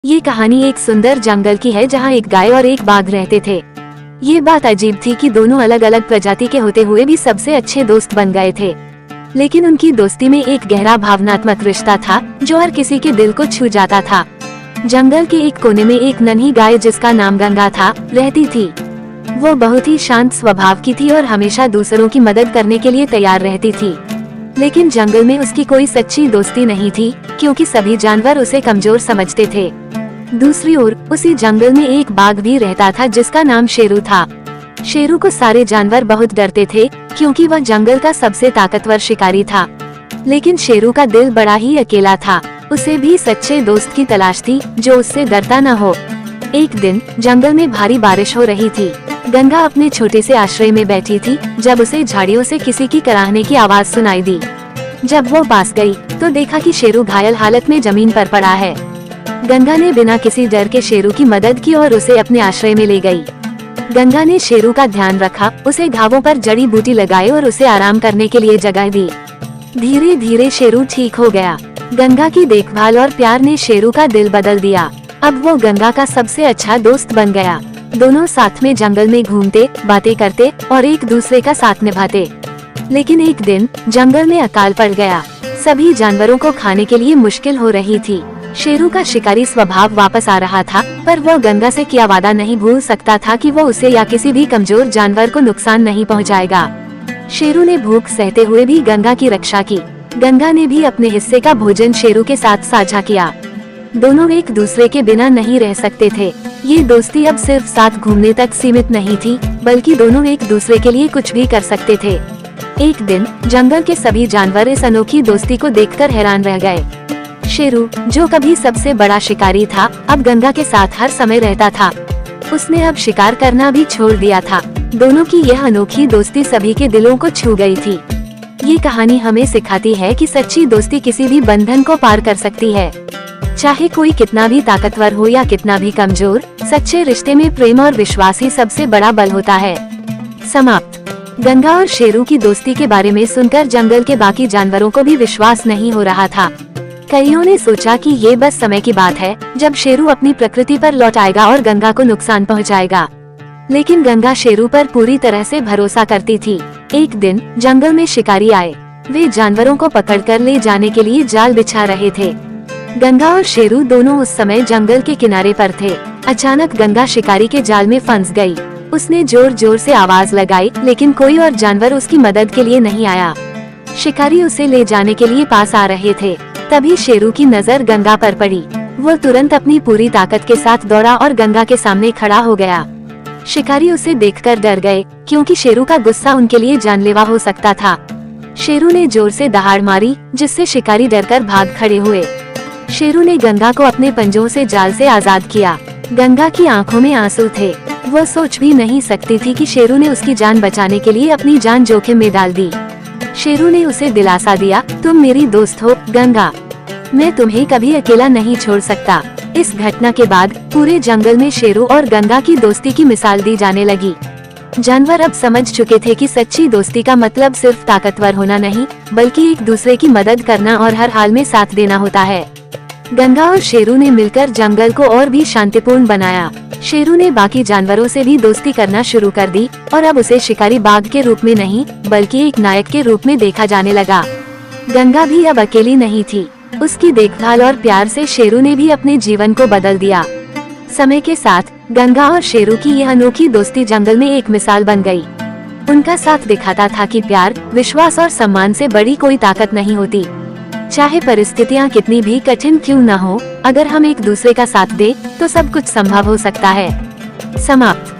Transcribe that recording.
ये कहानी एक सुंदर जंगल की है जहाँ एक गाय और एक बाघ रहते थे। ये बात अजीब थी कि दोनों अलग अलग प्रजाति के होते हुए भी सबसे अच्छे दोस्त बन गए थे। लेकिन उनकी दोस्ती में एक गहरा भावनात्मक रिश्ता था जो हर किसी के दिल को छू जाता था। जंगल के एक कोने में एक नन्ही गाय जिसका नाम गंगा था रहती थी। वो बहुत ही शांत स्वभाव की थी और हमेशा दूसरों की मदद करने के लिए तैयार रहती थी। लेकिन जंगल में उसकी कोई सच्ची दोस्ती नहीं थी क्योंकि सभी जानवर उसे कमजोर समझते थे। दूसरी ओर उसी जंगल में एक बाघ भी रहता था जिसका नाम शेरू था। शेरू को सारे जानवर बहुत डरते थे क्योंकि वह जंगल का सबसे ताकतवर शिकारी था। लेकिन शेरू का दिल बड़ा ही अकेला था। उसे भी सच्चे दोस्त की तलाश थी जो उससे डरता न हो। एक दिन जंगल में भारी बारिश हो रही थी। गंगा अपने छोटे से आश्रय में बैठी थी जब उसे झाड़ियों से किसी की कराहने की आवाज सुनाई दी। जब वो पास गई तो देखा कि शेरू घायल हालत में जमीन पर पड़ा है। गंगा ने बिना किसी डर के शेरू की मदद की और उसे अपने आश्रय में ले गई। गंगा ने शेरू का ध्यान रखा, उसे घावों पर जड़ी बूटी लगाई और उसे आराम करने के लिए जगह दी। धीरे धीरे शेरू ठीक हो गया। गंगा की देखभाल और प्यार ने शेरू का दिल बदल दिया। अब वो गंगा का सबसे अच्छा दोस्त बन गया। दोनों साथ में जंगल में घूमते, बातें करते और एक दूसरे का साथ निभाते। लेकिन एक दिन जंगल में अकाल पड़ गया। सभी जानवरों को खाने के लिए मुश्किल हो रही थी। शेरू का शिकारी स्वभाव वापस आ रहा था, पर वो गंगा से किया वादा नहीं भूल सकता था कि वो उसे या किसी भी कमजोर जानवर को नुकसान नहीं पहुंचाएगा। शेरू ने भूख सहते हुए भी गंगा की रक्षा की। गंगा ने भी अपने हिस्से का भोजन शेरू के साथ साझा किया। दोनों एक दूसरे के बिना नहीं रह सकते थे। ये दोस्ती अब सिर्फ साथ घूमने तक सीमित नहीं थी, बल्कि दोनों एक दूसरे के लिए कुछ भी कर सकते थे। एक दिन जंगल के सभी जानवर इस अनोखी दोस्ती को देखकर हैरान रह गए। शेरू, जो कभी सबसे बड़ा शिकारी था, अब गंगा के साथ हर समय रहता था। उसने अब शिकार करना भी छोड़ दिया था। दोनों की यह अनोखी दोस्ती सभी के दिलों को छू गई थी। ये कहानी हमें सिखाती है कि सच्ची दोस्ती किसी भी बंधन को पार कर सकती है। चाहे कोई कितना भी ताकतवर हो या कितना भी कमजोर, सच्चे रिश्ते में प्रेम और विश्वास ही सबसे बड़ा बल होता है। समाप्त। गंगा और शेरू की दोस्ती के बारे में सुनकर जंगल के बाकी जानवरों को भी विश्वास नहीं हो रहा था। कईयों ने सोचा कि ये बस समय की बात है जब शेरू अपनी प्रकृति पर लौट आएगा और गंगा को नुकसान पहुंचाएगा। लेकिन गंगा शेरू पर पूरी तरह से भरोसा करती थी। एक दिन जंगल में शिकारी आए। वे जानवरों को पकड़कर ले जाने के लिए जाल बिछा रहे थे। गंगा और शेरू दोनों उस समय जंगल के किनारे पर थे। अचानक गंगा शिकारी के जाल में फंस गई। उसने जोर जोर से आवाज लगाई, लेकिन कोई और जानवर उसकी मदद के लिए नहीं आया। शिकारी उसे ले जाने के लिए पास आ रहे थे। तभी शेरू की नजर गंगा पर पड़ी। वो तुरंत अपनी पूरी ताकत के साथ दौड़ा और गंगा के सामने खड़ा हो गया। शिकारी उसे देखकर डर गए क्योंकि शेरू का गुस्सा उनके लिए जानलेवा हो सकता था। शेरू ने जोर से दहाड़ मारी, जिससे शिकारी डरकर भाग खड़े हुए। शेरू ने गंगा को अपने पंजों से जाल से आजाद किया। गंगा की आंखों में आंसू थे। वह सोच भी नहीं सकती थी कि शेरू ने उसकी जान बचाने के लिए अपनी जान जोखिम में डाल दी। शेरू ने उसे दिलासा दिया, तुम मेरी दोस्त हो गंगा, मैं तुम्हें कभी अकेला नहीं छोड़ सकता। इस घटना के बाद पूरे जंगल में शेरू और गंगा की दोस्ती की मिसाल दी जाने लगी। जानवर अब समझ चुके थे कि सच्ची दोस्ती का मतलब सिर्फ ताकतवर होना नहीं, बल्कि एक दूसरे की मदद करना और हर हाल में साथ देना होता है। गंगा और शेरू ने मिलकर जंगल को और भी शांतिपूर्ण बनाया। शेरू ने बाकी जानवरों से भी दोस्ती करना शुरू कर दी और अब उसे शिकारी बाघ के रूप में नहीं, बल्कि एक नायक के रूप में देखा जाने लगा। गंगा भी अब अकेली नहीं थी। उसकी देखभाल और प्यार से शेरू ने भी अपने जीवन को बदल दिया। समय के साथ गंगा और शेरू की यह अनोखी दोस्ती जंगल में एक मिसाल बन गई। उनका साथ दिखाता था कि प्यार, विश्वास और सम्मान से बड़ी कोई ताकत नहीं होती। चाहे परिस्थितियाँ कितनी भी कठिन क्यों न हो, अगर हम एक दूसरे का साथ दें, तो सब कुछ संभव हो सकता है। समाप्त।